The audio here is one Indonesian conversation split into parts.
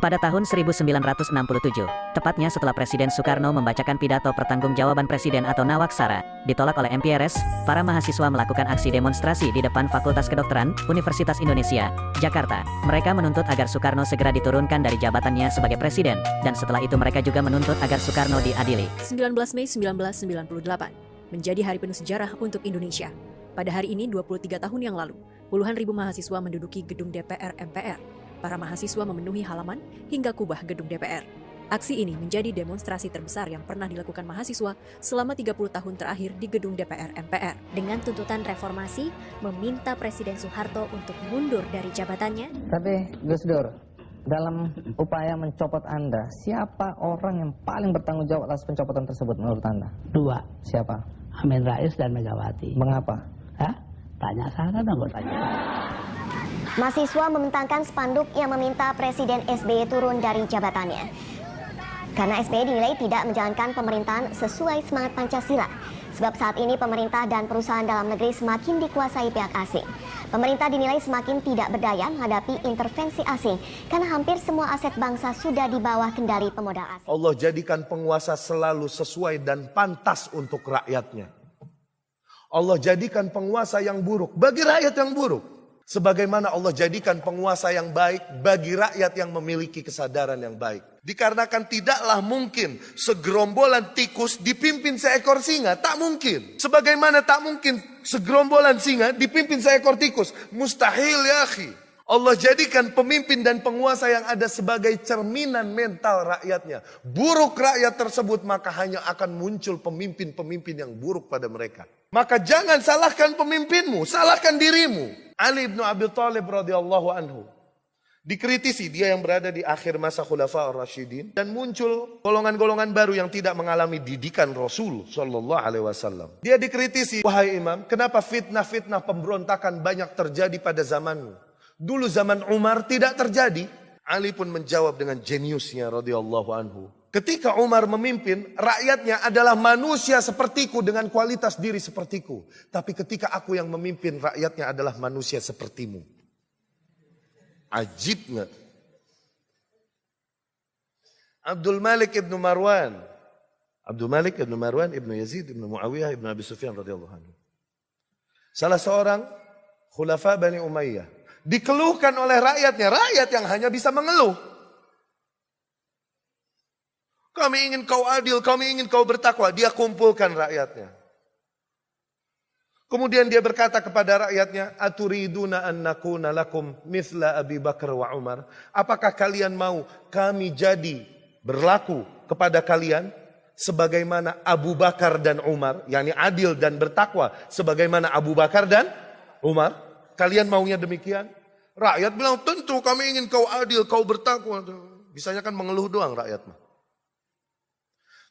Pada tahun 1967, tepatnya setelah Presiden Soekarno membacakan pidato pertanggungjawaban Presiden atau Nawaksara, ditolak oleh MPRS, para mahasiswa melakukan aksi demonstrasi di depan Fakultas Kedokteran, Universitas Indonesia, Jakarta. Mereka menuntut agar Soekarno segera diturunkan dari jabatannya sebagai Presiden, dan setelah itu mereka juga menuntut agar Soekarno diadili. 19 Mei 1998, menjadi hari penuh sejarah untuk Indonesia. Pada hari ini 23 tahun yang lalu, puluhan ribu mahasiswa menduduki gedung DPR MPR. Para mahasiswa memenuhi halaman hingga kubah gedung DPR. Aksi ini menjadi demonstrasi terbesar yang pernah dilakukan mahasiswa selama 30 tahun terakhir di gedung DPR MPR. Dengan tuntutan reformasi, meminta Presiden Soeharto untuk mundur dari jabatannya. Tapi Gus Dur, dalam upaya mencopot Anda, siapa orang yang paling bertanggung jawab atas pencopotan tersebut menurut Anda? Dua. Siapa? Amin Rais dan Megawati. Mengapa? Hah? Tanya sana dong, gue tanya. Mahasiswa membentangkan spanduk yang meminta Presiden SBY turun dari jabatannya. Karena SBY dinilai tidak menjalankan pemerintahan sesuai semangat Pancasila. Sebab saat ini pemerintah dan perusahaan dalam negeri semakin dikuasai pihak asing. Pemerintah dinilai semakin tidak berdaya menghadapi intervensi asing. Karena hampir semua aset bangsa sudah di bawah kendali pemodal asing. Allah jadikan penguasa selalu sesuai dan pantas untuk rakyatnya. Allah jadikan penguasa yang buruk bagi rakyat yang buruk. Sebagaimana Allah jadikan penguasa yang baik bagi rakyat yang memiliki kesadaran yang baik. Dikarenakan tidaklah mungkin segerombolan tikus dipimpin seekor singa. Tak mungkin. Sebagaimana tak mungkin segerombolan singa dipimpin seekor tikus. Mustahil ya akhi. Allah jadikan pemimpin dan penguasa yang ada sebagai cerminan mental rakyatnya. Buruk rakyat tersebut maka hanya akan muncul pemimpin-pemimpin yang buruk pada mereka. Maka jangan salahkan pemimpinmu, salahkan dirimu. Ali bin Abi Thalib radhiyallahu anhu dikritisi, dia yang berada di akhir masa Khulafa ar-Rasyidin, dan muncul golongan-golongan baru yang tidak mengalami didikan Rasul sallallahu alaihi wasallam. Dia dikritisi, wahai imam, kenapa fitnah-fitnah pemberontakan banyak terjadi pada zamanmu? Dulu zaman Umar tidak terjadi. Ali pun menjawab dengan jeniusnya radhiyallahu anhu. Ketika Umar memimpin, rakyatnya adalah manusia sepertiku dengan kualitas diri sepertiku. Tapi ketika aku yang memimpin, rakyatnya adalah manusia sepertimu. Ajib nggak? Abdul Malik ibn Marwan ibn Yazid ibn Muawiyah ibn Abi Sufyan radhiyallahu anhu. Salah seorang khulafa Bani Umayyah. Dikeluhkan oleh rakyatnya, rakyat yang hanya bisa mengeluh. Kami ingin kau adil, kami ingin kau bertakwa. Dia kumpulkan rakyatnya. Kemudian dia berkata kepada rakyatnya, aturiduna an nakuna lakum mithla Abi Bakar wa Umar. Apakah kalian mau kami jadi berlaku kepada kalian sebagaimana Abu Bakar dan Umar, yakni adil dan bertakwa sebagaimana Abu Bakar dan Umar? Kalian maunya demikian? Rakyat bilang, tentu kami ingin kau adil, kau bertakwa. Bisanya kan mengeluh doang rakyat mah.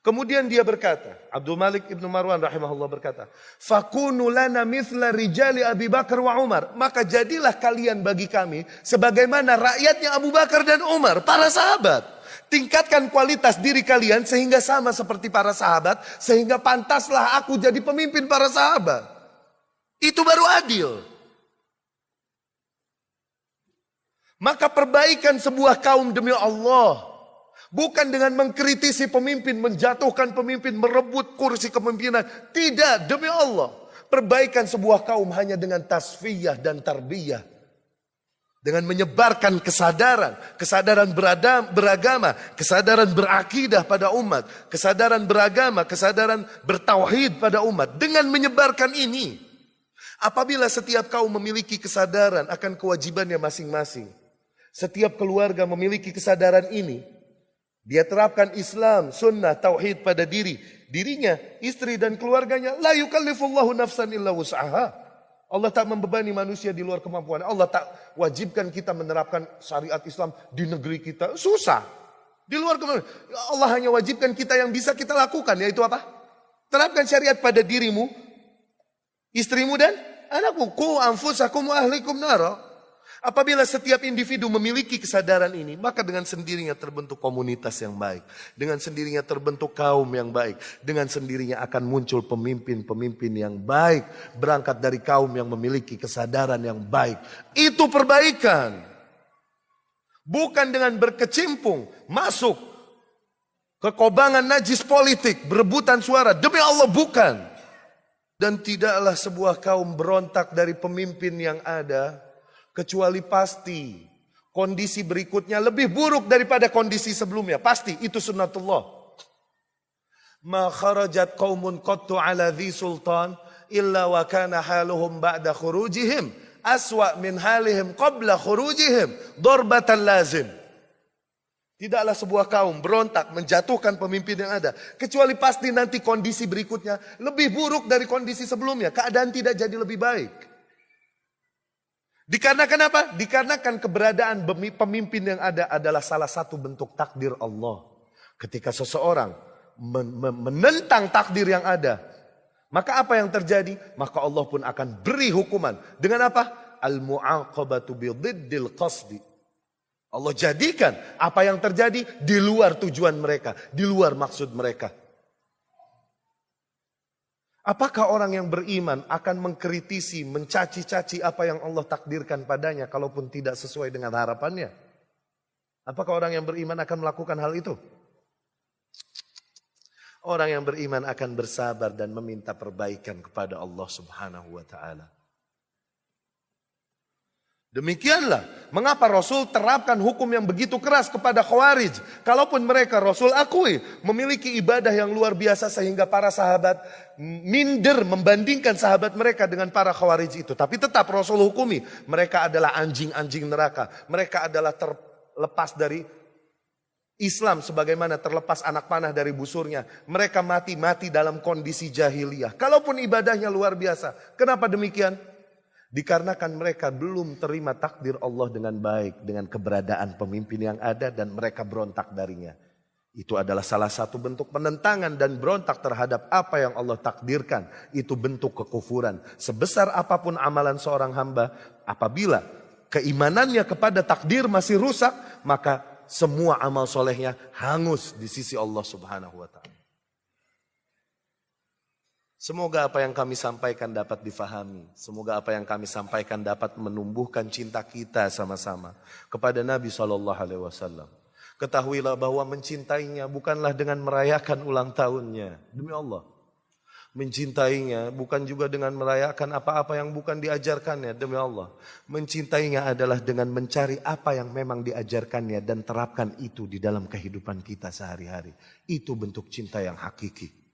Kemudian dia berkata, Abdul Malik ibn Marwan rahimahullah berkata, fakunu lana mithla rijali Abi Bakar wa Umar. Maka jadilah kalian bagi kami sebagaimana rakyatnya Abu Bakar dan Umar, para sahabat. Tingkatkan kualitas diri kalian sehingga sama seperti para sahabat, sehingga pantaslah aku jadi pemimpin para sahabat. Itu baru adil. Maka perbaikan sebuah kaum demi Allah bukan dengan mengkritisi pemimpin, menjatuhkan pemimpin, merebut kursi kepemimpinan. Tidak, demi Allah. Perbaikan sebuah kaum hanya dengan tasfiyah dan tarbiyah. Dengan menyebarkan kesadaran. Kesadaran beragama. Kesadaran berakidah pada umat. Kesadaran beragama. Kesadaran bertauhid pada umat. Dengan menyebarkan ini. Apabila setiap kaum memiliki kesadaran akan kewajibannya masing-masing. Setiap keluarga memiliki kesadaran ini. Dia terapkan Islam, sunnah, tauhid pada dirinya, istri dan keluarganya. La yukallifullahu nafsan illa wus'aha. Allah tak membebani manusia di luar kemampuan. Allah tak wajibkan kita menerapkan syariat Islam di negeri kita. Susah. Di luar kemampuan. Allah hanya wajibkan kita yang bisa kita lakukan. Yaitu apa? Terapkan syariat pada dirimu, istrimu dan anakmu. Qu anfusakum wa ahlikum nara. Apabila setiap individu memiliki kesadaran ini, maka dengan sendirinya terbentuk komunitas yang baik. Dengan sendirinya terbentuk kaum yang baik. Dengan sendirinya akan muncul pemimpin-pemimpin yang baik. Berangkat dari kaum yang memiliki kesadaran yang baik. Itu perbaikan. Bukan dengan berkecimpung, masuk ke kobangan najis politik, berebutan suara. Demi Allah bukan. Dan tidaklah sebuah kaum berontak dari pemimpin yang ada, kecuali pasti kondisi berikutnya lebih buruk daripada kondisi sebelumnya. Pasti, itu sunnatullah. Ma kharajat qaumun qattu ala dhi sultan illa wa kana haluhum ba'da khurujihim aswa min halihim qabla khurujihim darbatan lazim. Tidaklah sebuah kaum berontak menjatuhkan pemimpin yang ada, kecuali pasti nanti kondisi berikutnya lebih buruk dari kondisi sebelumnya. Keadaan tidak jadi lebih baik. Dikarenakan apa? Dikarenakan keberadaan pemimpin yang ada adalah salah satu bentuk takdir Allah. Ketika seseorang menentang takdir yang ada, maka apa yang terjadi? Maka Allah pun akan beri hukuman. Dengan apa? Al-mu'aqabatu bididdil qasdi. Allah jadikan apa yang terjadi di luar tujuan mereka, di luar maksud mereka. Apakah orang yang beriman akan mengkritisi, mencaci-caci apa yang Allah takdirkan padanya kalaupun tidak sesuai dengan harapannya? Apakah orang yang beriman akan melakukan hal itu? Orang yang beriman akan bersabar dan meminta perbaikan kepada Allah Subhanahu wa ta'ala. Demikianlah mengapa Rasul terapkan hukum yang begitu keras kepada Khawarij. Kalaupun mereka Rasul akui memiliki ibadah yang luar biasa sehingga para sahabat minder membandingkan sahabat mereka dengan para Khawarij itu. Tapi tetap Rasul hukumi mereka adalah anjing-anjing neraka. Mereka adalah terlepas dari Islam sebagaimana terlepas anak panah dari busurnya. Mereka mati dalam kondisi jahiliyah. Kalaupun ibadahnya luar biasa. Kenapa demikian? Dikarenakan mereka belum terima takdir Allah dengan baik. Dengan keberadaan pemimpin yang ada dan mereka berontak darinya. Itu adalah salah satu bentuk penentangan dan berontak terhadap apa yang Allah takdirkan. Itu bentuk kekufuran. Sebesar apapun amalan seorang hamba, apabila keimanannya kepada takdir masih rusak, maka semua amal solehnya hangus di sisi Allah Subhanahu wa ta'ala. Semoga apa yang kami sampaikan dapat difahami. Semoga apa yang kami sampaikan dapat menumbuhkan cinta kita sama-sama kepada Nabi SAW. Ketahuilah bahwa mencintainya bukanlah dengan merayakan ulang tahunnya. Demi Allah. Mencintainya bukan juga dengan merayakan apa-apa yang bukan diajarkannya. Demi Allah. Mencintainya adalah dengan mencari apa yang memang diajarkannya dan terapkan itu di dalam kehidupan kita sehari-hari. Itu bentuk cinta yang hakiki.